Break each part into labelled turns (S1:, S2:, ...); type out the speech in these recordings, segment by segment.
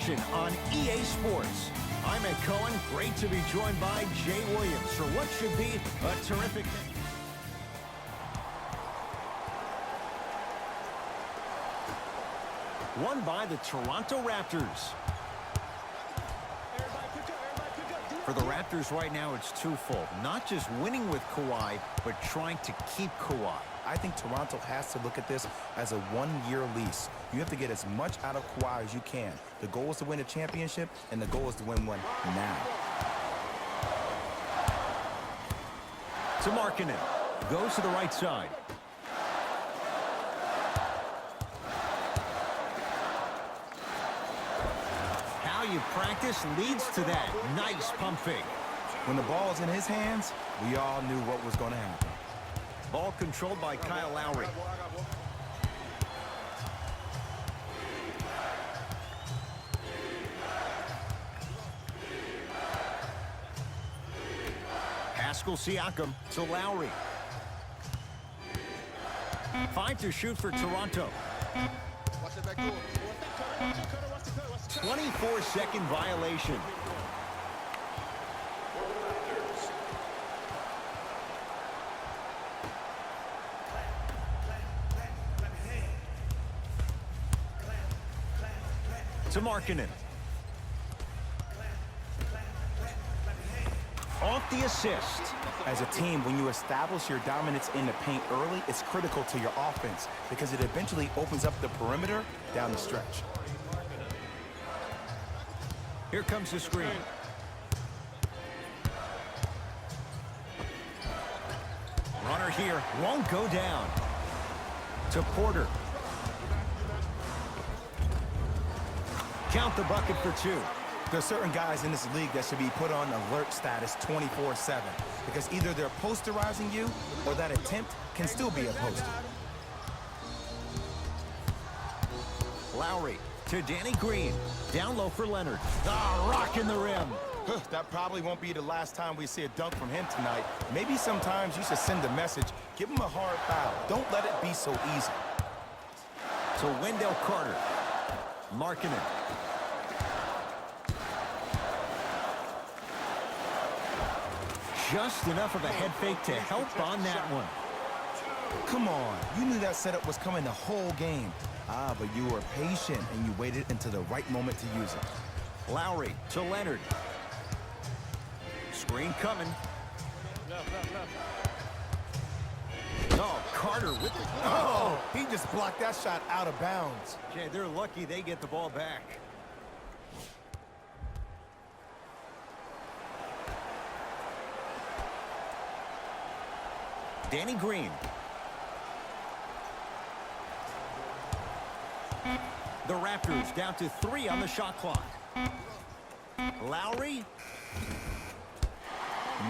S1: action on EA Sports. I'm Ed Cohen. Great to be joined by Jay Williams for what should be a terrific day. Won by the Toronto Raptors. For the Raptors right now, it's twofold. Not just winning with Kawhi, but trying to keep Kawhi.
S2: I think Toronto has to look at this as a one-year lease. You have to get as much out of Kawhi as you can. The goal is to win a championship, and the goal is to win one now.
S1: To Markkanen. Goes to the right side. How you practice leads to that. Nice pump fake.
S2: When the ball is in his hands, we all knew what was going to happen.
S1: Ball controlled by Kyle Lowry. Pascal Siakam to Lowry. 5 to shoot for Toronto. 24-second violation. To Markkanen. Off the assist.
S2: As a team, when you establish your dominance in the paint early, it's critical to your offense because it eventually opens up the perimeter down the stretch.
S1: Here comes the screen. Runner here won't go down. To Porter. Count the bucket for 2.
S2: There are certain guys in this league that should be put on alert status 24/7 because either they're posterizing you or that attempt can still be a poster.
S1: Lowry to Danny Green. Down low for Leonard. Ah, rocking the rim.
S2: That probably won't be the last time we see a dunk from him tonight. Maybe sometimes you should send a message. Give him a hard foul. Don't let it be so easy.
S1: To Wendell Carter. Markkanen. Just enough of a head fake to help on that one.
S2: Come on. You knew that setup was coming the whole game. But you were patient and you waited until the right moment to use it.
S1: Lowry to Leonard. Screen coming. Oh, Carter with the...
S2: Oh, he just blocked that shot out of bounds.
S1: Okay, they're lucky they get the ball back. Danny Green. The Raptors down to 3 on the shot clock. Lowry.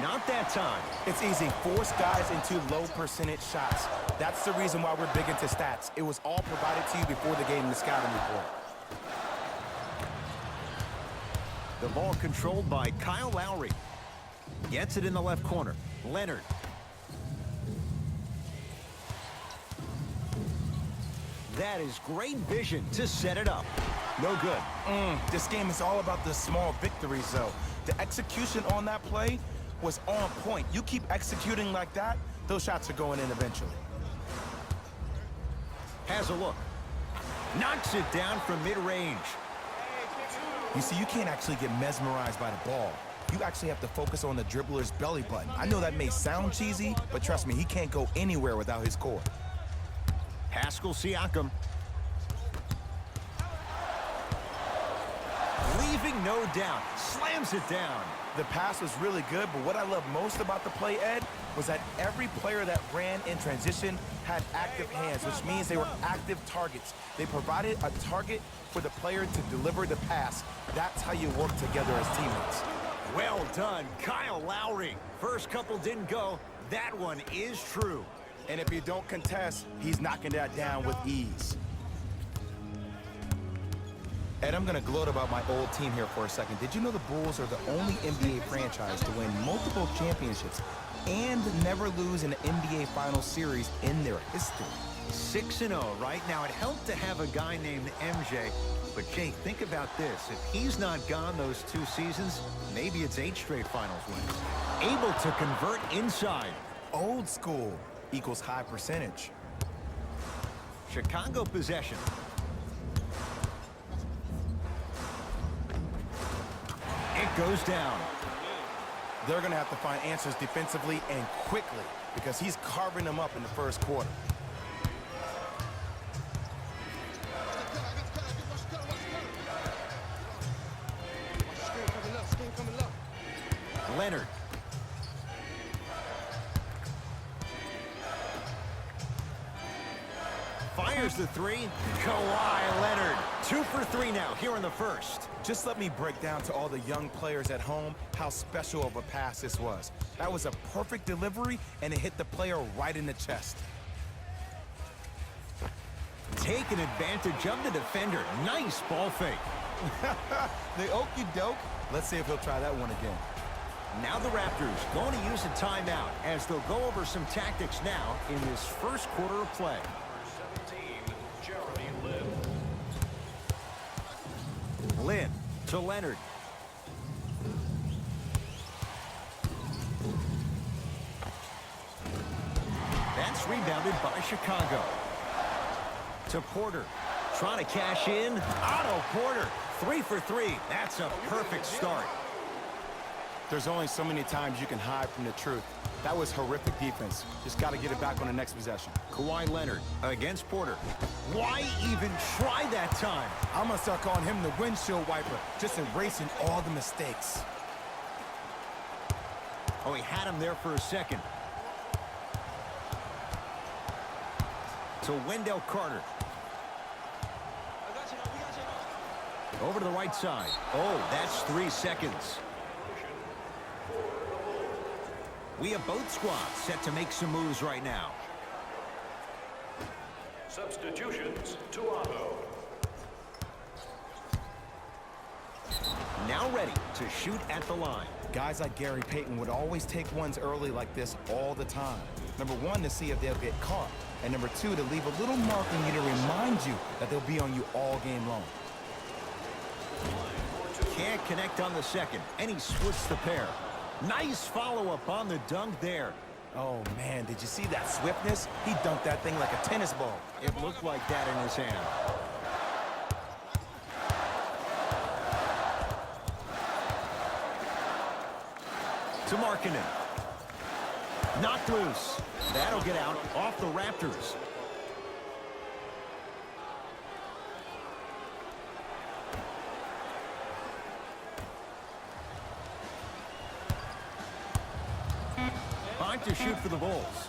S1: Not that time.
S2: It's easy. Force guys into low percentage shots. That's the reason why we're big into stats. It was all provided to you before the game in the scouting report.
S1: The ball controlled by Kyle Lowry. Gets it in the left corner. Leonard. That is great vision to set it up. No good.
S2: This game is all about the small victories, though. The execution on that play was on point. You keep executing like that, those shots are going in eventually.
S1: Has a look. Knocks it down from mid-range.
S2: You see, you can't actually get mesmerized by the ball. You actually have to focus on the dribbler's belly button. I know that may sound cheesy, but trust me, he can't go anywhere without his core.
S1: Pascal Siakam. Leaving no doubt. Slams it down.
S2: The pass was really good, but what I love most about the play, Ed, was that every player that ran in transition had active hands, which means they were active targets. They provided a target for the player to deliver the pass. That's how you work together as teammates.
S1: Well done, Kyle Lowry. First couple didn't go. That one is true.
S2: And if you don't contest, he's knocking that down with ease. Ed, I'm going to gloat about my old team here for a second. Did you know the Bulls are the only NBA franchise to win multiple championships and never lose an NBA Finals series in their history?
S1: 6-0 right now. It helped to have a guy named MJ. But, Jake, think about this. If he's not gone those 2 seasons, maybe it's 8 straight finals wins. Able to convert inside.
S2: Old school equals high percentage.
S1: Chicago possession. It goes down.
S2: They're going to have to find answers defensively and quickly because he's carving them up in the first quarter.
S1: Leonard. Fires the 3. Kawhi Leonard. 2 for 3 now here in the first.
S2: Just let me break down to all the young players at home how special of a pass this was. That was a perfect delivery, and it hit the player right in the chest.
S1: Taking advantage of the defender. Nice ball fake.
S2: The okey doke. Let's see if he'll try that one again.
S1: Now the Raptors going to use a timeout as they'll go over some tactics now in this first quarter of play. Lynn to Leonard. That's rebounded by Chicago. To Porter. Trying to cash in. Otto Porter. 3 for 3. That's a perfect start.
S2: There's only so many times you can hide from the truth. That was horrific defense. Just got to get it back on the next possession.
S1: Kawhi Leonard against Porter. Why even try that time?
S2: I'm going to start calling him the windshield wiper, just erasing all the mistakes.
S1: Oh, he had him there for a second. To Wendell Carter. Over to the right side. Oh, that's 3 seconds. We have both squads set to make some moves right now.
S3: Substitutions, Toronto.
S1: Now ready to shoot at the line.
S2: Guys like Gary Payton would always take ones early like this all the time. Number 1, to see if they'll get caught. And number 2, to leave a little mark on you to remind you that they'll be on you all game long.
S1: Can't connect on the second, and he splits the pair. Nice follow-up on the dunk there.
S2: Oh, man, did you see that swiftness? He dunked that thing like a tennis ball.
S1: It looked like that in his hand. To Markkanen. Knocked loose. That'll get out off the Raptors. Time to shoot for the Bulls.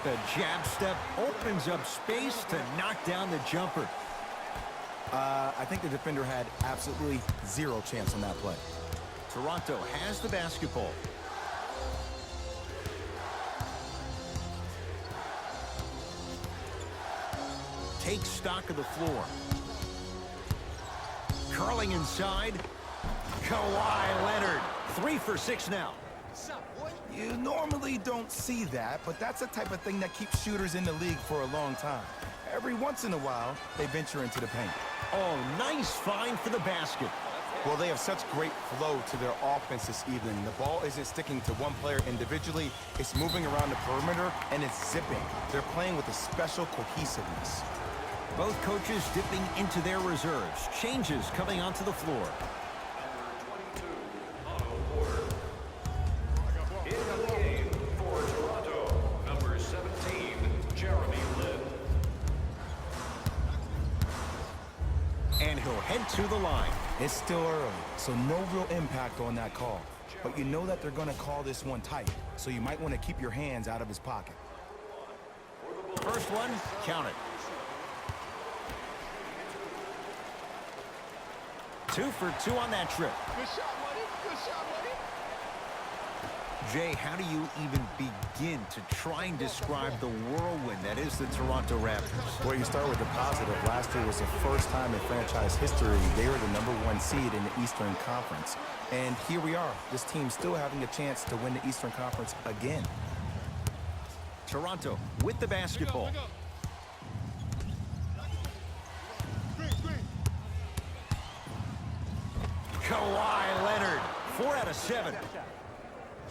S1: The jab step opens up space to knock down the jumper.
S2: I think the defender had absolutely 0 chance on that play.
S1: Toronto has the basketball. Takes stock of the floor. Curling inside. Kawhi Leonard. 3 for 6 now.
S2: You normally don't see that, but that's the type of thing that keeps shooters in the league for a long time. Every once in a while, they venture into the paint.
S1: Oh, nice find for the basket.
S2: Well, they have such great flow to their offense this evening. The ball isn't sticking to one player individually. It's moving around the perimeter, and it's zipping. They're playing with a special cohesiveness.
S1: Both coaches dipping into their reserves. Changes coming onto the floor. And he'll head to the line.
S2: It's still early, so no real impact on that call. But you know that they're going to call this one tight, so you might want to keep your hands out of his pocket.
S1: First one, count it. 2 for 2 on that trip.
S4: Good shot, buddy. Good shot, buddy.
S1: Jay, how do you even begin to try and describe the whirlwind that is the Toronto Raptors?
S2: Well, you start with the positive. Last year was the first time in franchise history they were the #1 seed in the Eastern Conference. And here we are, this team still having a chance to win the Eastern Conference again.
S1: Toronto with the basketball. Kawhi Leonard, 4 out of 7.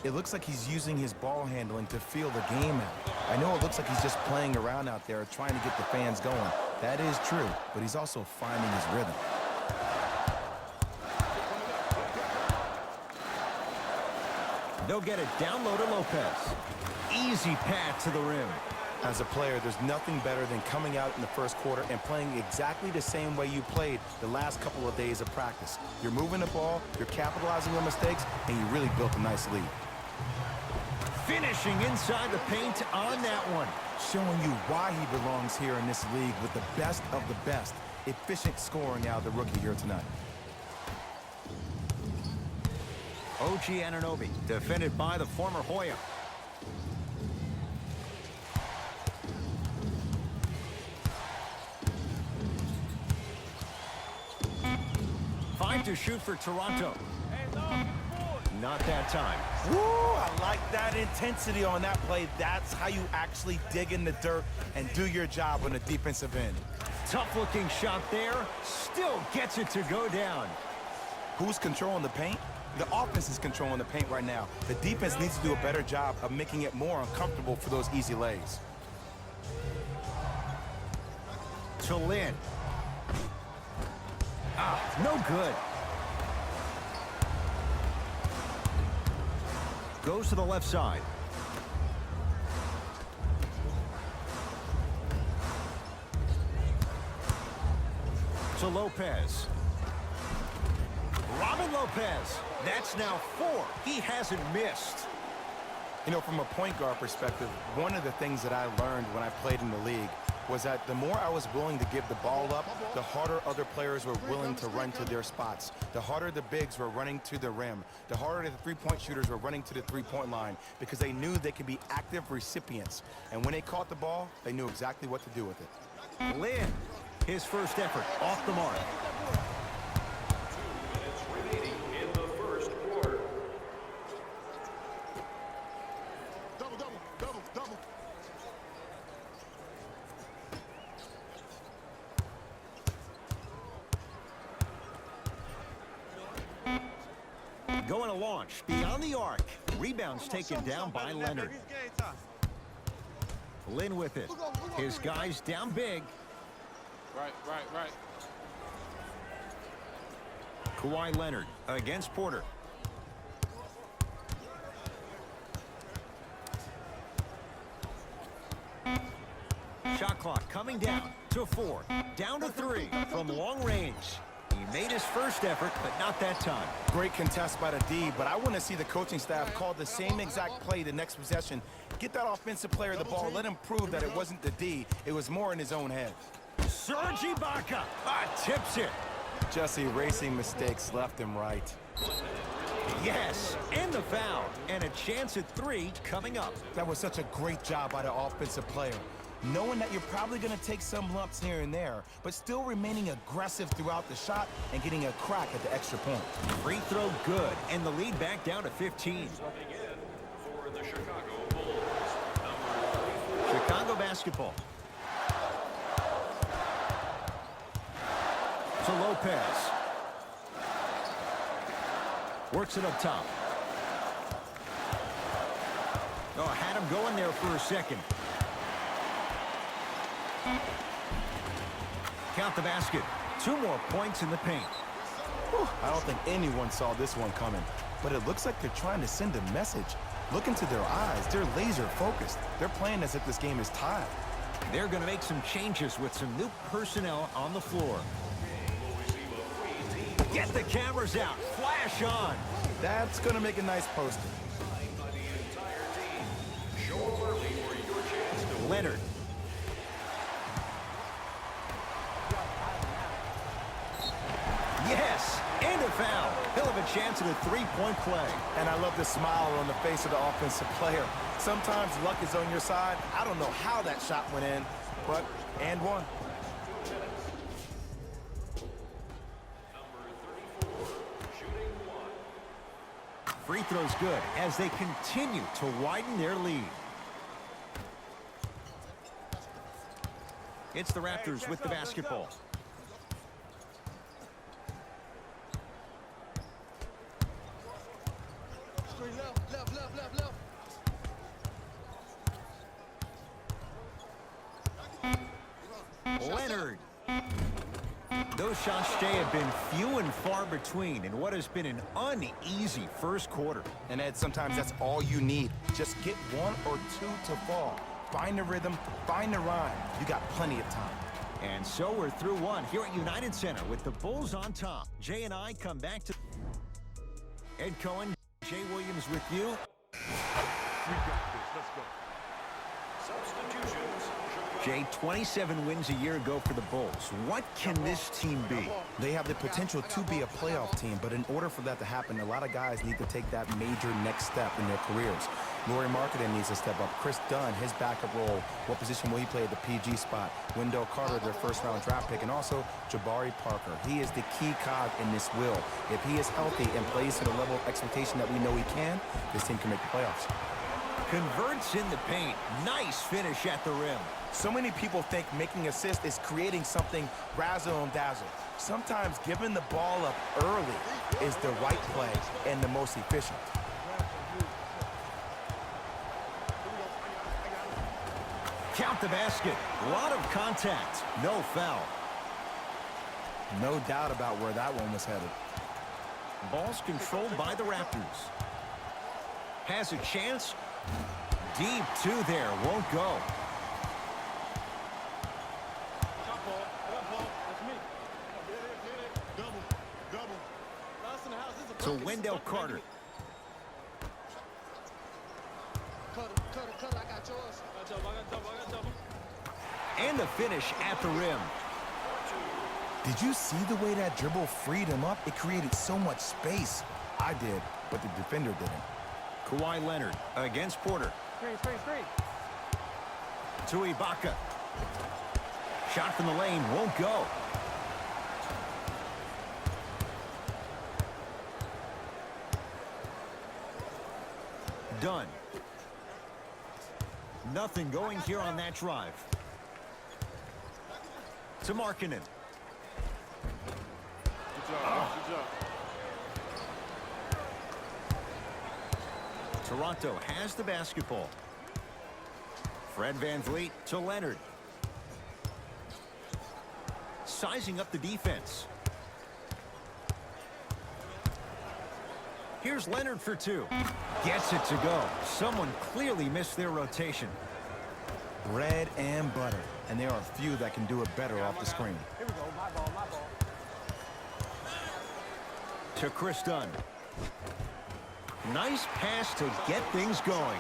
S2: It looks like he's using his ball handling to feel the game out. I know it looks like he's just playing around out there trying to get the fans going. That is true, but he's also finding his rhythm.
S1: They'll get it down low to Lopez. Easy path to the rim.
S2: As a player, there's nothing better than coming out in the first quarter and playing exactly the same way you played the last couple of days of practice. You're moving the ball, you're capitalizing on mistakes, and you really built a nice lead.
S1: Finishing inside the paint on that one.
S2: Showing you why he belongs here in this league with the best of the best. Efficient scoring out of the rookie here tonight.
S1: OG Anunoby, defended by the former Hoya. Five to shoot for Toronto. Not that time.
S2: Woo, I like that intensity on that play. That's how you actually dig in the dirt and do your job on the defensive end.
S1: Tough-looking shot there. Still gets it to go down.
S2: Who's controlling the paint? The offense is controlling the paint right now. The defense needs to do a better job of making it more uncomfortable for those easy lays.
S1: To Lynn. Ah, no good. Goes to the left side. To Lopez. Robin Lopez. That's now 4. He hasn't missed.
S2: You know, from a point guard perspective, one of the things that I learned when I played in the league was that the more I was willing to give the ball up, the harder other players were willing to run to their spots. The harder the bigs were running to the rim. The harder the three-point shooters were running to the three-point line because they knew they could be active recipients. And when they caught the ball, they knew exactly what to do with it.
S1: Lynn, his first effort off the mark.
S3: 2 minutes remaining in the first quarter.
S4: Double, double, double, double.
S1: Going to launch beyond the arc. Rebounds taken down by Leonard. Lynn with it. His guys down big.
S4: Right.
S1: Kawhi Leonard against Porter. Shot clock coming down to 4. Down to 3 from long range. He made his first effort, but not that time.
S2: Great contest by the D, but I want to see the coaching staff call the same exact play the next possession. Get that offensive player the ball. Let him prove that it wasn't the D. It was more in his own head.
S1: Serge Ibaka tips it.
S2: Just erasing mistakes left and right.
S1: Yes, and the foul. And a chance at 3 coming up.
S2: That was such a great job by the offensive player. Knowing that you're probably going to take some lumps here and there, but still remaining aggressive throughout the shot and getting a crack at the extra point.
S1: Free throw good, and the lead back down to 15.
S3: Stepping in for the Chicago Bulls, number 34.
S1: Chicago basketball. To Lopez. Works it up top. Oh, had him going there for a second. Count the basket. 2 more points in the paint.
S2: Whew, I don't think anyone saw this one coming, but it looks like they're trying to send a message. Look into their eyes. They're laser focused. They're playing as if this game is tied.
S1: They're going to make some changes with some new personnel on the floor. Get the cameras out. Flash on.
S2: That's going to make a nice poster.
S3: By the entire team. Show up early for your chance to win.
S1: Leonard. Yes, and a foul. He'll have a chance at a 3-point play.
S2: And I love the smile on the face of the offensive player. Sometimes luck is on your side. I don't know how that shot went in, but and one.
S3: Number 34, shooting 1.
S1: Free throw's good as they continue to widen their lead. It's the Raptors with the basketball.
S4: Screen left.
S1: Leonard. Those shots, Jay, have been few and far between in what has been an uneasy first quarter.
S2: And Ed, sometimes that's all you need. Just get one or two to fall. Find the rhythm, find the rhyme. You got plenty of time.
S1: And so we're through one here at United Center with the Bulls on top. Jay and I come back to Ed Cohen, Jay Williams with you.
S4: We got this. Let's go.
S3: Substitutions.
S1: Jay, 27 wins a year ago for the Bulls. What can this team be?
S2: They have the potential to be a playoff team, but in order for that to happen, a lot of guys need to take that major next step in their careers. Lauri Markkanen needs to step up. Chris Dunn, his backup role. What position will he play at the PG spot? Wendell Carter, their first-round draft pick, and also Jabari Parker. He is the key cog in this wheel. If he is healthy and plays to the level of expectation that we know he can, this team can make the playoffs.
S1: Converts in the paint. Nice finish at the rim.
S2: So many people think making assists is creating something razzle and dazzle. Sometimes giving the ball up early is the right play and the most efficient.
S1: Count the basket. A lot of contact. No foul.
S2: No doubt about where that one was headed.
S1: Ball's controlled by the Raptors. Has a chance. Deep two there. Won't go.
S4: Shot ball. That's me. Get it. Double. Last in the house. This is a
S1: To
S4: bucket.
S1: Wendell Carter.
S4: Cut it. I got yours. I got double.
S1: And the finish at the rim.
S2: Did you see the way that dribble freed him up? It created so much space. I did, but the defender didn't.
S1: Kawhi Leonard against Porter.
S4: Screen.
S1: To Ibaka. Shot from the lane won't go. Done. Nothing going here on that drive. To Markkanen.
S4: Good job.
S1: Toronto has the basketball. Fred VanVleet to Leonard. Sizing up the defense. Here's Leonard for two. Gets it to go. Someone clearly missed their rotation.
S2: Bread and butter. And there are few that can do it better off the screen.
S4: Here we go. My ball.
S1: To Chris Dunn. Nice pass to get things going.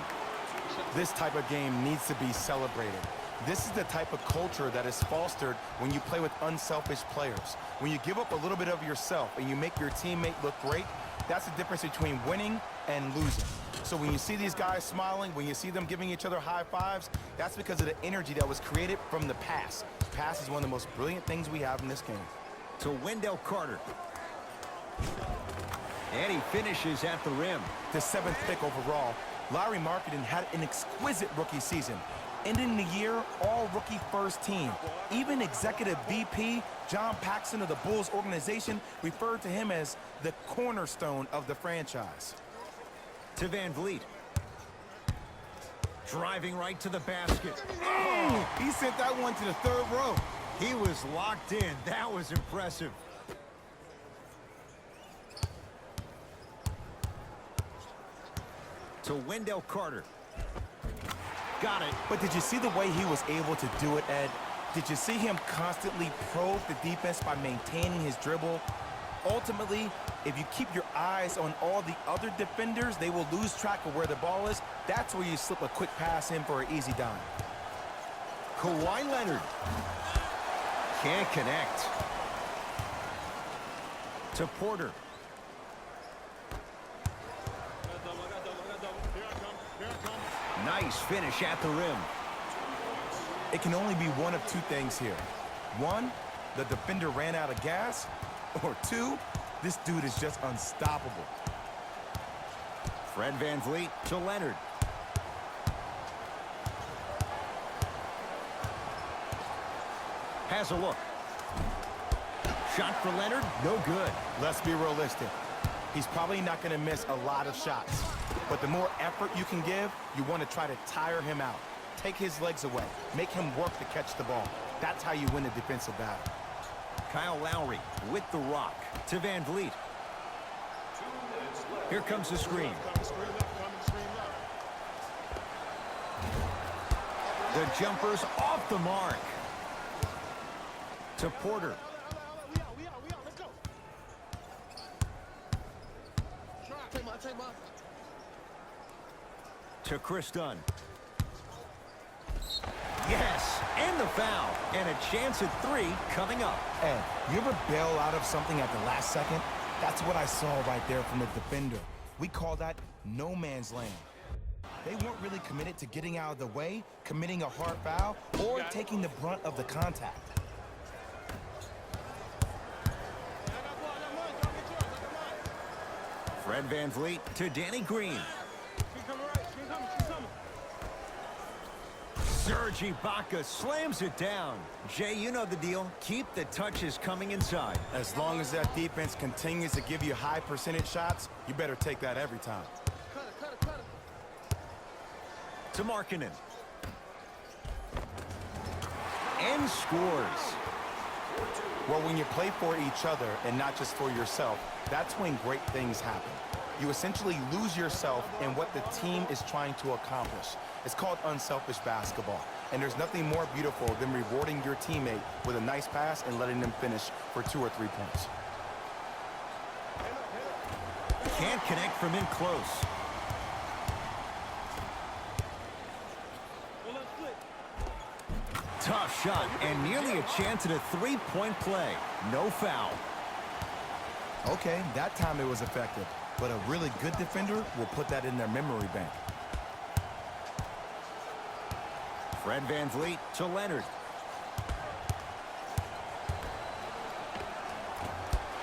S2: This type of game needs to be celebrated. This is the type of culture that is fostered when you play with unselfish players. When you give up a little bit of yourself and you make your teammate look great, that's the difference between winning and losing. So when you see these guys smiling, when you see them giving each other high fives, that's because of the energy that was created from the pass. Pass is one of the most brilliant things we have in this game.
S1: To Wendell Carter. And he finishes at the rim.
S2: The 7th pick overall, Lauri Markkanen had an exquisite rookie season. Ending the year, all-rookie first team. Even executive VP John Paxson of the Bulls organization referred to him as the cornerstone of the franchise.
S1: To VanVleet. Driving right to the basket.
S2: Oh, he sent that one to the 3rd row.
S1: He was locked in. That was impressive. To Wendell Carter. Got it.
S2: But did you see the way he was able to do it, Ed? Did you see him constantly probe the defense by maintaining his dribble? Ultimately, if you keep your eyes on all the other defenders, they will lose track of where the ball is. That's where you slip a quick pass in for an easy dime.
S1: Kawhi Leonard. Can't connect. To Porter. Nice finish at the rim.
S2: It can only be one of two things here. One, the defender ran out of gas. Or two, this dude is just unstoppable.
S1: Fred VanVleet to Leonard. has a look. Shot for Leonard, no good.
S2: Let's be realistic. He's probably not going to miss a lot of shots. But the more effort you can give, you want to try to tire him out. Take his legs away. Make him work to catch the ball. That's how you win a defensive battle.
S1: Kyle Lowry with the rock to Van Vliet. Here comes the screen. The jumper's off the mark. To Porter. To Chris Dunn. Yes, and the foul. And a chance at 3 coming up.
S2: Ed, you ever bail out of something at the last second? That's what I saw right there from the defender. We call that no man's land. They weren't really committed to getting out of the way, committing a hard foul, or taking the brunt of the contact.
S1: Fred Van Vliet to Danny Green. Serge Ibaka slams it down. Jay, you know the deal. Keep the touches coming inside.
S2: As long as that defense continues to give you high percentage shots, you better take that every time.
S1: To Markkanen. And scores.
S2: Well, when you play for each other and not just for yourself, that's when great things happen. You essentially lose yourself in what the team is trying to accomplish. It's called unselfish basketball. And there's nothing more beautiful than rewarding your teammate with a nice pass and letting them finish for 2 or 3 points.
S1: Can't connect from in close. Tough shot and nearly a chance at a 3-point play. No foul.
S2: Okay, that time it was effective. But a really good defender will put that in their memory bank.
S1: Fred Van Vliet to Leonard.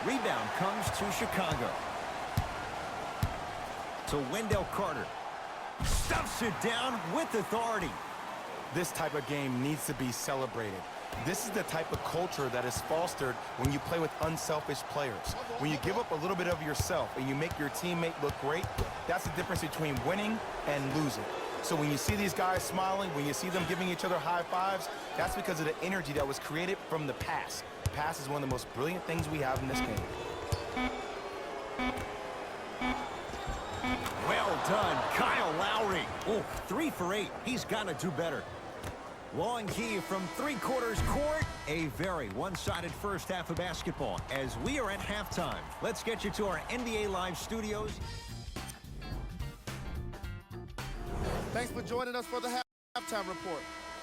S1: Rebound comes to Chicago. To Wendell Carter. Stuffs it down with authority.
S2: This type of game needs to be celebrated. This is the type of culture that is fostered when you play with unselfish players. When you give up a little bit of yourself and you make your teammate look great, that's the difference between winning and losing. So when you see these guys smiling, when you see them giving each other high fives, that's because of the energy that was created from the pass. The pass is one of the most brilliant things we have in this game.
S1: Well done, Kyle Lowry. Oh, 3 for 8. He's got to do better. Long key from 3/4 court. A very one-sided first half of basketball as we are at halftime. Let's get you to our NBA Live studios.
S4: Thanks for joining us for the halftime report.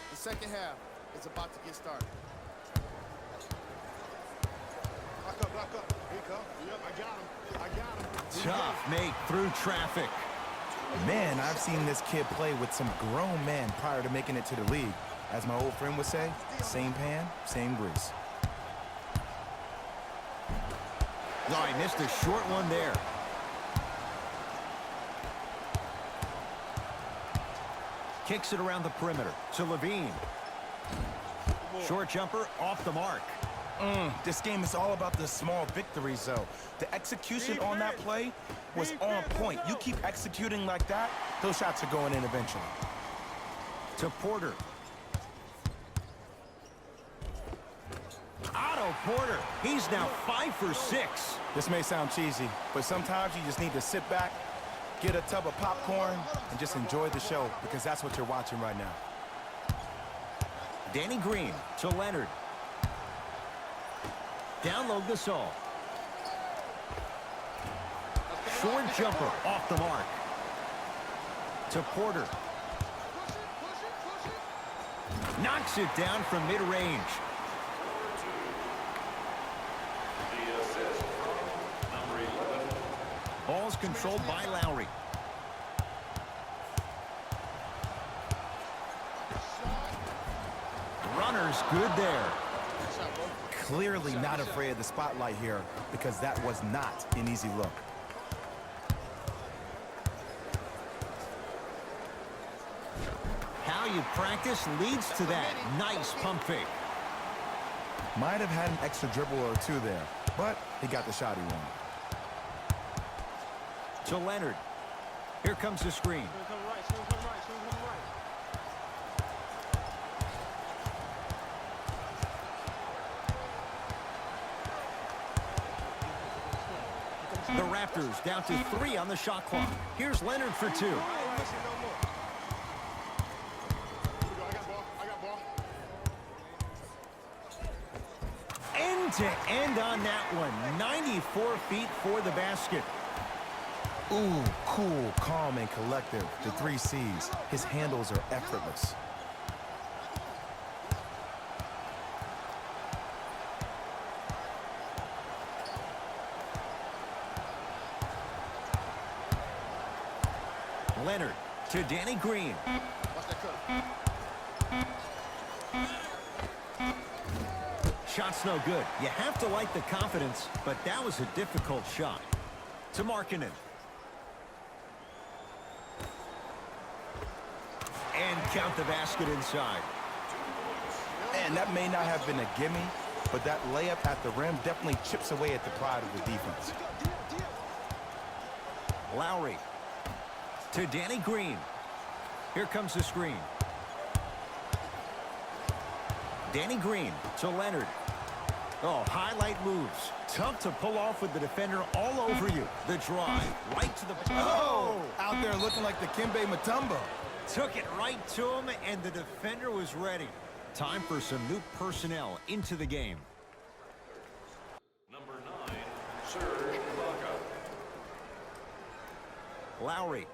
S4: The second half is about to get started. Block up. Here you go. Yep, I got him.
S1: Tough make through traffic.
S2: Man, I've seen this kid play with some grown men prior to making it to the league. As my old friend would say, same pan, same grease.
S1: Oh, I missed a short one there. Kicks it around the perimeter to Levine. Short jumper off the mark.
S2: This game is all about the small victories, though. The execution on that play was on point. You keep executing like that, those shots are going in eventually.
S1: To Porter. Otto Porter. He's now 5 for 6.
S2: This may sound cheesy, but sometimes you just need to sit back, get a tub of popcorn, and just enjoy the show, because that's what you're watching right now.
S1: Danny Green to Leonard. Down low Gasol. Short jumper off the mark. To Porter. Knocks it down from mid-range. Ball's controlled by Lowry. Runner's good there.
S2: Clearly not afraid of the spotlight here, because that was not an easy look.
S1: How you practice leads to that nice pump fake.
S2: Might have had an extra dribble or two there, but he got the shot he wanted.
S1: To Leonard. Here comes the screen. The Raptors down to 3 on the shot clock. Here's Leonard for 2. End to end on that one. 94 feet for the basket.
S2: Ooh, cool, calm, and collective. The 3 C's. His handles are effortless.
S1: Leonard to Danny Green. Shot's no good. You have to like the confidence, but that was a difficult shot. To Markkanen. And count the basket inside.
S2: And that may not have been a gimme, but that layup at the rim definitely chips away at the pride of the defense.
S1: Lowry to Danny Green. Here comes the screen. Danny Green to Leonard. Oh, highlight moves. Tough to pull off with the defender all over you. The drive right to the...
S2: Oh! Out there looking like the Kimbe Mutombo.
S1: Took it right to him, and the defender was ready. Time for some new personnel into the game.
S3: Number 9, Serge Ibaka.
S1: Lowry.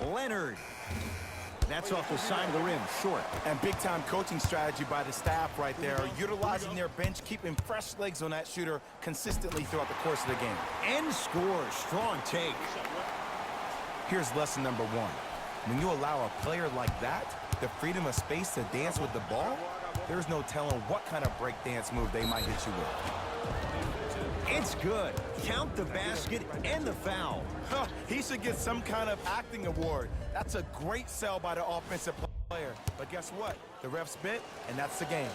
S1: Leonard. That's off the side of the rim, short.
S2: And big-time coaching strategy by the staff right there, utilizing their bench, keeping fresh legs on that shooter consistently throughout the course of the game.
S1: And scores. Strong take.
S2: Here's lesson number 1. When you allow a player like that the freedom of space to dance with the ball, there's no telling what kind of break dance move they might hit you with.
S1: It's good. Count the basket and the foul.
S2: Huh, he should get some kind of acting award. That's a great sell by the offensive player. But guess what? The ref spit, and that's the game.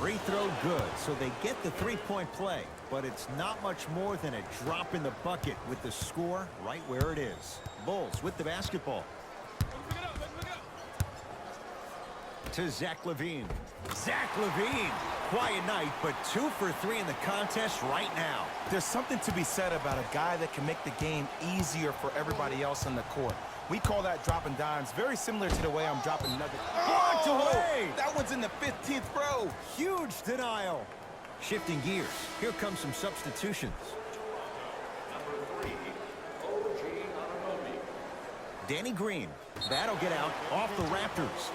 S1: Free throw good, so they get the three-point play. But it's not much more than a drop in the bucket with the score right where it is. Bulls with the basketball. To Zach LaVine. Zach LaVine. Quiet night, but 2 for 3 in the contest right now.
S2: There's something to be said about a guy that can make the game easier for everybody else on the court. We call that dropping dimes, very similar to the way I'm dropping nuggets.
S1: Blocked away!
S2: That one's in the 15th row.
S1: Huge denial. Shifting gears. Here comes some substitutions.
S3: Number 3, OG Anunoby.
S1: Danny Green. That'll get out off the Raptors.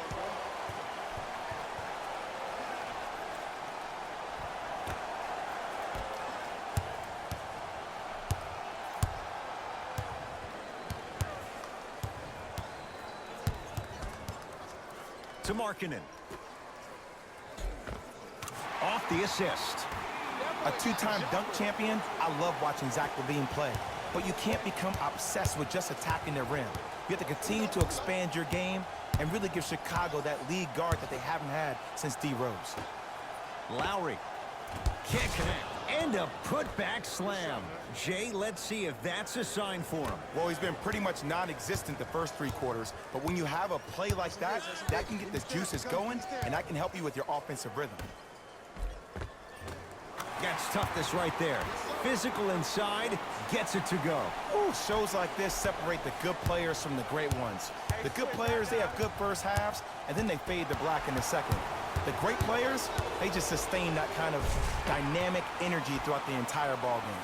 S1: To Markkanen. Off the assist.
S2: A 2-time dunk champion, I love watching Zach LaVine play. But you can't become obsessed with just attacking the rim. You have to continue to expand your game and really give Chicago that lead guard that they haven't had since D. Rose.
S1: Lowry. Can't connect. And a putback slam. Jay, let's see if that's a sign for him.
S2: Well, he's been pretty much non-existent the first 3 quarters, but when you have a play like that, that can get the juices going, and that can help you with your offensive rhythm.
S1: That's toughness right there. Physical inside, gets it to go.
S2: Ooh, shows like this separate the good players from the great ones. The good players, they have good first halves, and then they fade to black in the second. The great players, they just sustain that kind of dynamic energy throughout the entire ball game.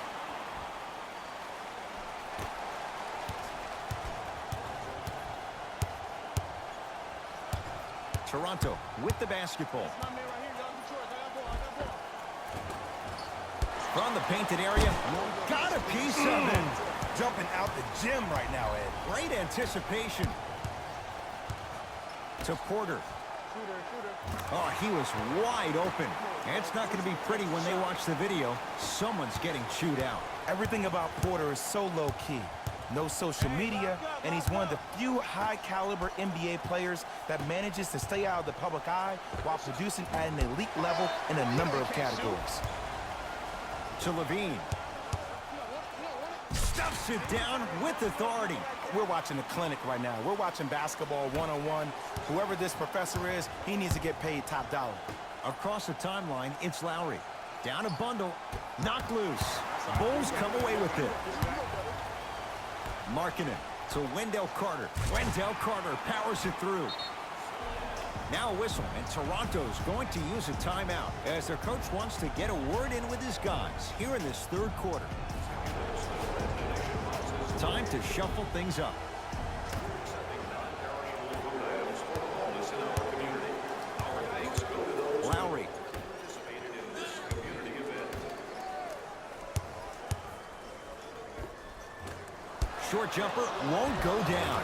S1: Toronto with the basketball. From the painted area, got a piece of it.
S2: Jumping out the gym right now, Ed.
S1: Great anticipation. To Porter. Oh, he was wide open. It's not going to be pretty when they watch the video. Someone's getting chewed out.
S2: Everything about Porter is so low-key. no social media, and he's one of the few high-caliber NBA players that manages to stay out of the public eye while producing at an elite level in a number of categories.
S1: To Levine. Stuffs it down with authority.
S2: We're watching a clinic right now. We're watching basketball one-on-one. Whoever this professor is, he needs to get paid top dollar.
S1: Across the timeline, it's Lowry. Down a bundle. Knocked loose. Bulls come away with it. Markkanen to Wendell Carter. Wendell Carter powers it through. Now a whistle, and Toronto's going to use a timeout as their coach wants to get a word in with his guys here in this third quarter. Time to shuffle things up. Lowry. Short jumper won't go down.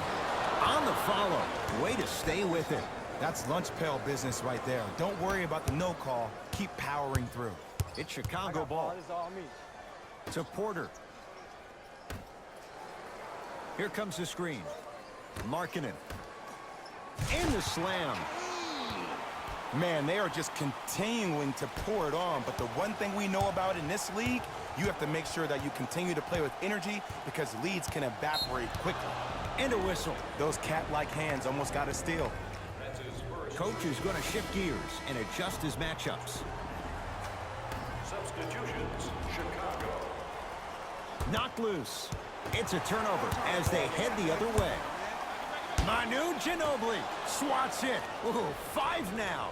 S1: On the follow. Way to stay with it.
S2: That's lunch pail business right there. Don't worry about the no call. Keep powering through.
S1: It's Chicago ball.
S4: This is all me.
S1: To Porter. Here comes the screen. Markkanen. In the slam.
S2: Man, they are just continuing to pour it on. But the one thing we know about in this league, you have to make sure that you continue to play with energy because leads can evaporate quickly.
S1: And a whistle.
S2: Those cat-like hands almost got a steal.
S1: Coach is going to shift gears and adjust his matchups.
S3: Substitutions, Chicago.
S1: Knocked loose. It's a turnover as they head the other way. Manu Ginobili swats it. Ooh, 5 now.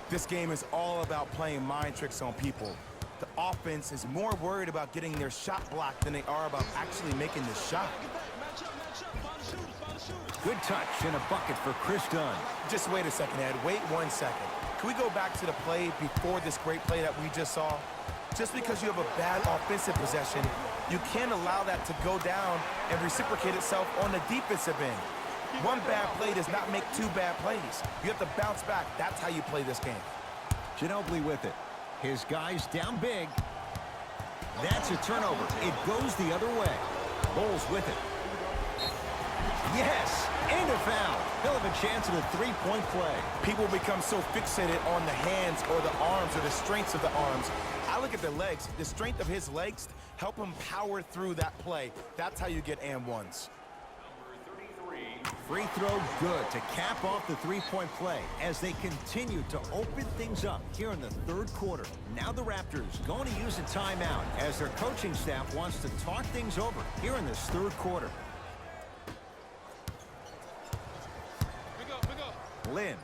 S2: This game is all about playing mind tricks on people. The offense is more worried about getting their shot blocked than they are about actually making the shot.
S1: Good touch and a bucket for Chris Dunn.
S2: Just wait a second, Ed. Wait 1 second. Can we go back to the play before this great play that we just saw? Just because you have a bad offensive possession, you can't allow that to go down and reciprocate itself on the defensive end. One bad play does not make 2 bad plays. You have to bounce back. That's how you play this game.
S1: Ginobili with it. His guys down big. That's a turnover. It goes the other way. Bulls with it. Yes, and a foul. He'll have a chance at a 3-point play.
S2: People become so fixated on the hands or the arms or the strengths of the arms. I look at the legs. The strength of his legs help him power through that play. That's how you get and ones.
S1: Free throw good to cap off the 3-point play as they continue to open things up here in the third quarter. Now the Raptors going to use a timeout as their coaching staff wants to talk things over here in this third quarter. Lynn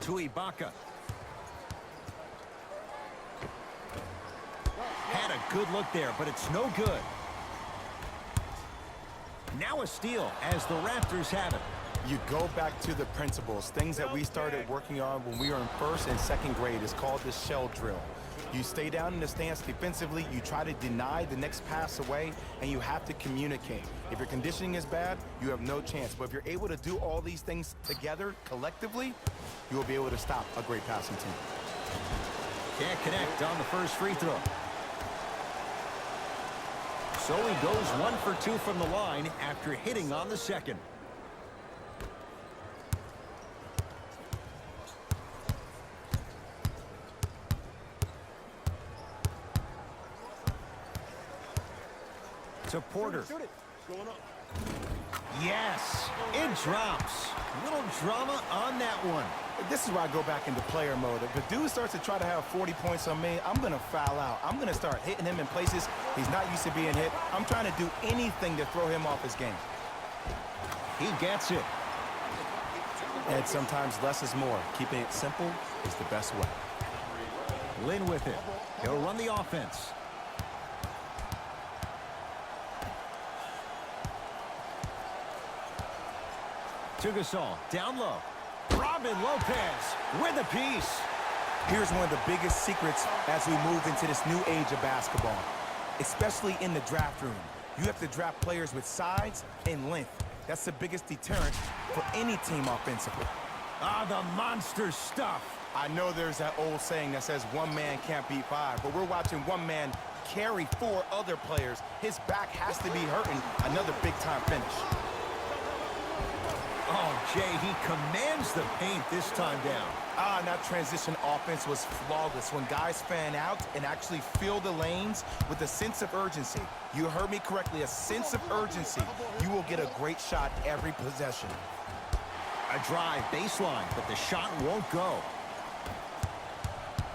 S1: to Ibaka. Had a good look there, but it's no good. Now a steal as the Raptors have it.
S2: You go back to the principles, things that we started working on when we were in 1st and 2nd grade. It's called the shell drill. You stay down in the stance defensively, you try to deny the next pass away, and you have to communicate. If your conditioning is bad, you have no chance. But if you're able to do all these things together, collectively, you will be able to stop a great passing team.
S1: Can't connect on the first free throw. So he goes 1 for 2 from the line after hitting on the second. To Porter.
S4: Shoot it. Going up.
S1: Yes, it drops. Little drama on that one.
S2: This is why I go back into player mode. If the dude starts to try to have 40 points on me, I'm going to foul out. I'm going to start hitting him in places he's not used to being hit. I'm trying to do anything to throw him off his game.
S1: He gets it.
S2: And sometimes less is more. Keeping it simple is the best way.
S1: Lynn with it. He'll run the offense. To Gasol, down low. Robin Lopez with a piece.
S2: Here's one of the biggest secrets as we move into this new age of basketball, especially in the draft room. You have to draft players with size and length. That's the biggest deterrent for any team offensively.
S1: Ah, the monster stuff.
S2: I know there's that old saying that says one man can't beat 5, but we're watching one man carry 4 other players. His back has to be hurting. Another big-time finish.
S1: Oh, Jay, he commands the paint this time down.
S2: And that transition offense was flawless when guys fan out and actually fill the lanes with a sense of urgency. You heard me correctly, a sense of urgency. You will get a great shot every possession.
S1: A drive baseline, but the shot won't go.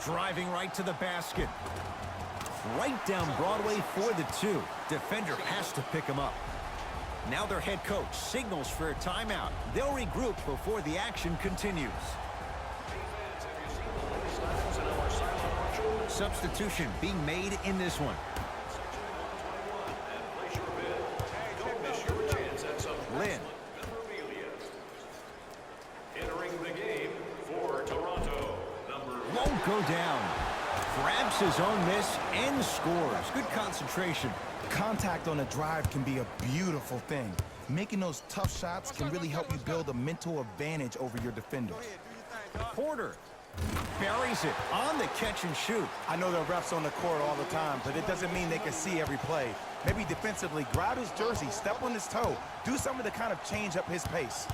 S1: Driving right to the basket. Right down Broadway for the 2. Defender has to pick him up. Now their head coach signals for a timeout. They'll regroup before the action continues. Substitution being made in this one. Lynn.
S3: Entering the game for Toronto,
S1: Won't go down. Grabs his own miss and scores. Good concentration.
S2: Contact on a drive can be a beautiful thing. Making those tough shots can really help you build a mental advantage over your defenders.
S1: Porter buries it on the catch and shoot.
S2: I know there are refs on the court all the time, but it doesn't mean they can see every play. Maybe defensively, grab his jersey, step on his toe, do something to kind of change up his pace.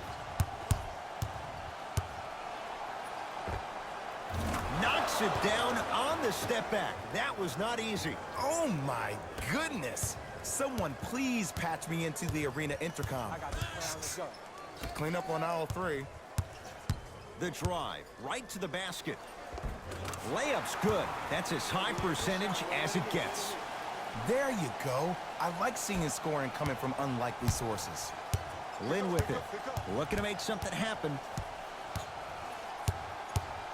S1: Knocks it down on the step back. That was not easy.
S2: Oh my goodness. Someone please patch me into the arena intercom. Clean up on aisle 3.
S1: The drive right to the basket. Layup's good. That's as high percentage as it gets.
S2: There you go. I like seeing scoring coming from unlikely sources.
S1: Lynn with it. Looking to make something happen.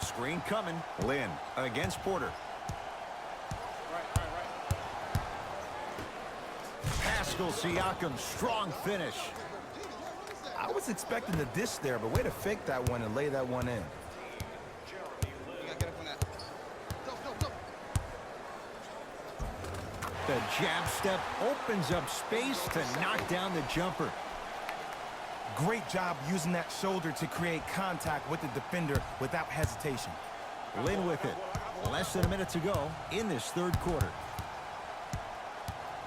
S1: Screen coming. Lynn against Porter. Pascal Siakam, strong finish.
S2: I was expecting the dish there, but way to fake that one and lay that one in.
S1: The jab step opens up space to knock down the jumper.
S2: Great job using that shoulder to create contact with the defender without hesitation.
S1: Lynn with it. Less than a minute to go in this third quarter.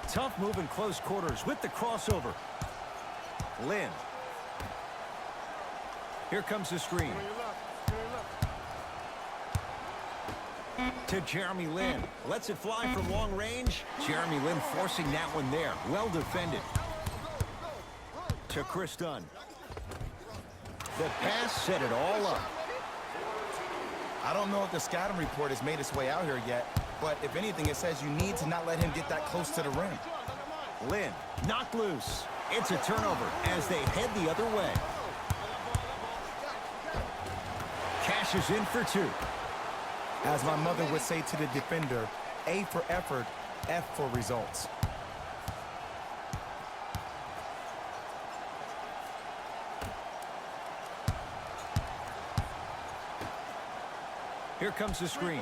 S1: Tough move in close quarters with the crossover. Lynn. Here comes the screen. To Jeremy Lin. Lets it fly from long range. Jeremy Lin forcing that one there. Well defended. To Chris Dunn. The pass set it all up.
S2: I don't know if the scouting report has made its way out here yet, but if anything, it says you need to not let him get that close to the rim.
S1: Lin knocked loose. It's a turnover as they head the other way. Cashes in for 2.
S2: As my mother would say to the defender, A for effort, F for results.
S1: Here comes the screen.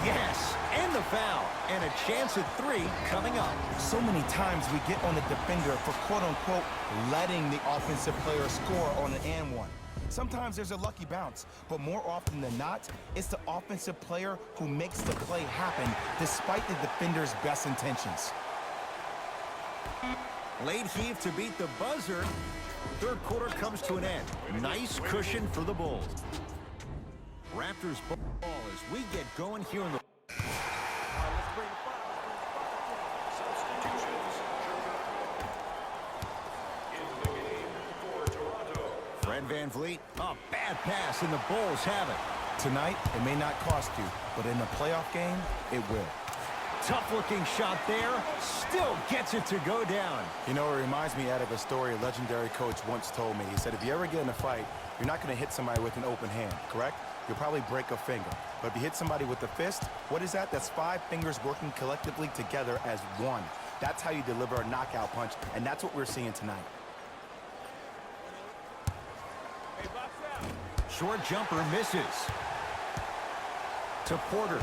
S1: Yes, and the foul. And a chance at 3 coming up.
S2: So many times we get on the defender for quote-unquote letting the offensive player score on an and one. Sometimes there's a lucky bounce, but more often than not, it's the offensive player who makes the play happen despite the defender's best intentions.
S1: Late heave to beat the buzzer. Third quarter comes to an end. Nice cushion for the Bulls. Raptors ball as we get going here in the... Fred VanVleet, a bad pass, and the Bulls have it.
S2: Tonight, it may not cost you, but in a playoff game, it will.
S1: Tough-looking shot there. Still gets it to go down.
S2: You know, it reminds me, Ed, of a story a legendary coach once told me. He said, if you ever get in a fight, you're not going to hit somebody with an open hand, correct? You'll probably break a finger. But if you hit somebody with a fist, what is that? That's 5 fingers working collectively together as one. That's how you deliver a knockout punch, and that's what we're seeing tonight.
S1: Short jumper misses. To Porter.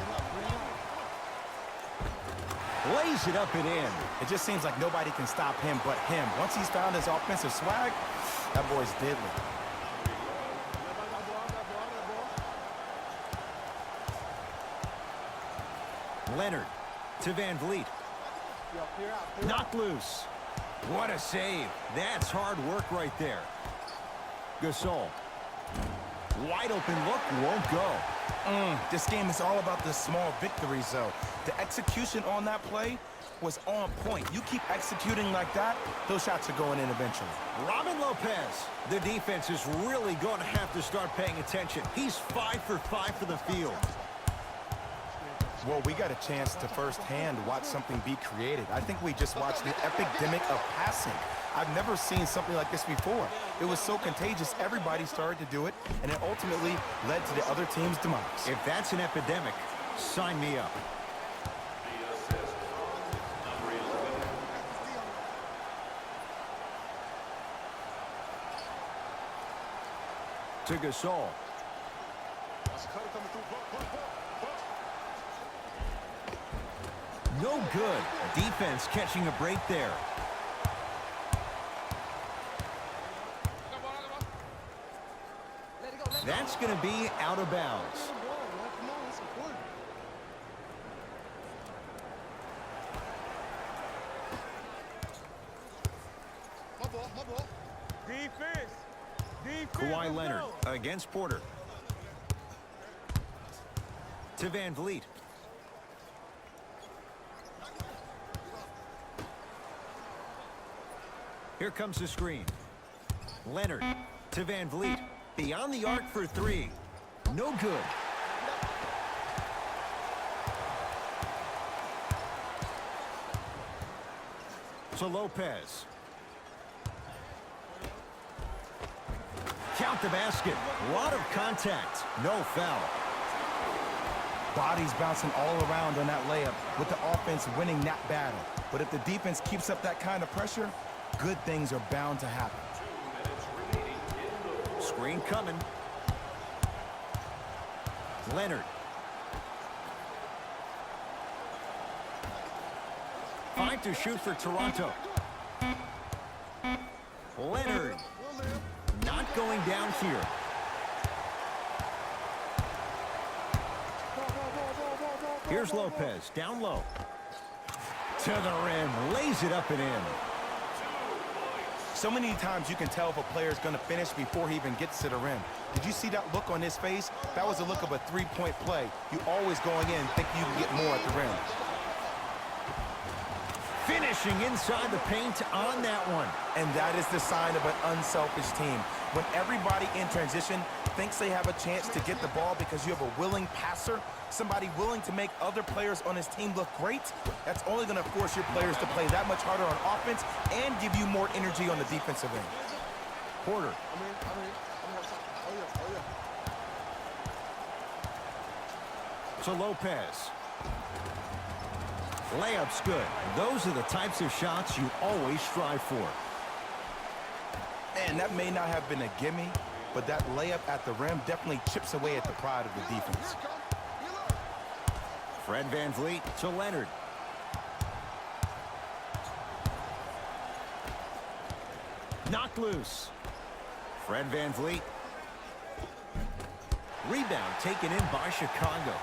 S1: Lays it up and in.
S2: It just seems like nobody can stop him but him. Once he's found his offensive swag, that boy's deadly.
S1: Leonard to Van Vliet. Knocked loose. What a save. That's hard work right there. Gasol. Wide open look, won't go.
S2: This game is all about the small victories, though. The execution on that play was on point. You keep executing like that, those shots are going in eventually.
S1: Robin Lopez. The defense is really going to have to start paying attention. He's 5 for 5 for the field.
S2: Well, we got a chance to firsthand watch something be created. I think we just watched the epidemic of passing. I've never seen something like this before. It was so contagious, everybody started to do it, and it ultimately led to the other team's demise.
S1: If that's an epidemic, sign me up. To Gasol. No good. Defense catching a break there. That's going to be out of bounds.
S4: Defense.
S1: Kawhi Leonard against Porter. To Van Vliet. Here comes the screen. Leonard to Van Vliet. Beyond the arc for 3. No good. To Lopez. Count the basket. A lot of contact. No foul.
S2: Bodies bouncing all around on that layup with the offense winning that battle. But if the defense keeps up that kind of pressure, good things are bound to happen.
S1: Screen coming. Leonard. 5 to shoot for Toronto. Leonard. Not going down here. Here's Lopez, down low. To the rim, lays it up and in.
S2: So many times you can tell if a player is going to finish before he even gets to the rim. Did you see that look on his face? That was the look of a three-point play. You always going in thinking you can get more at the rim.
S1: Finishing inside the paint on that one.
S2: And that is the sign of an unselfish team. When everybody in transition thinks they have a chance to get the ball because you have a willing passer, somebody willing to make other players on his team look great, that's only going to force your players to play that much harder on offense and give you more energy on the defensive end.
S1: Porter. To Lopez. Layup's good. Those are the types of shots you always strive for.
S2: And that may not have been a gimme, but that layup at the rim definitely chips away at the pride of the defense.
S1: Fred Van Vliet to Leonard. Knocked loose. Fred Van Vliet. Rebound taken in by Chicago.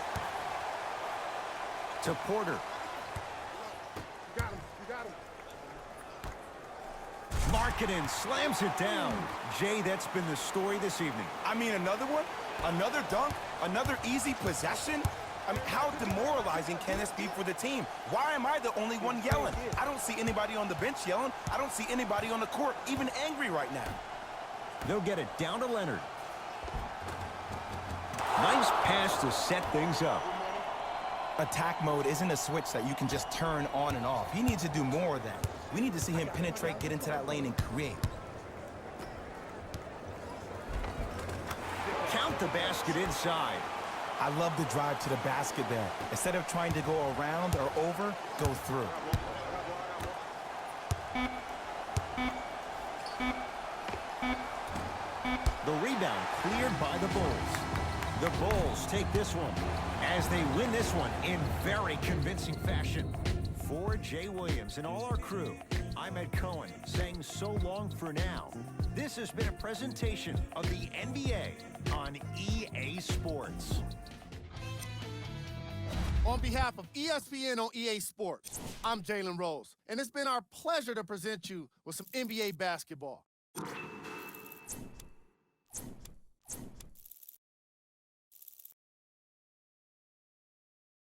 S1: To Porter. Markkanen slams it down. Jay, that's been the story this evening.
S2: I mean, another one? Another dunk? Another easy possession? I mean, how demoralizing can this be for the team? Why am I the only one yelling? I don't see anybody on the bench yelling. I don't see anybody on the court even angry right now.
S1: They'll get it down to Leonard. Nice pass to set things up.
S2: Attack mode isn't a switch that you can just turn on and off. He needs to do more of that. We need to see him penetrate, get into that lane, and create.
S1: Count the basket inside.
S2: I love the drive to the basket there. Instead of trying to go around or over, go through.
S1: The rebound cleared by the Bulls. The Bulls take this one as they win this one in very convincing fashion. For Jay Williams and all our crew, I'm Ed Cohen saying so long for now. This has been a presentation of the NBA on EA Sports.
S4: On behalf of ESPN on EA Sports, I'm Jalen Rose, and it's been our pleasure to present you with some NBA basketball.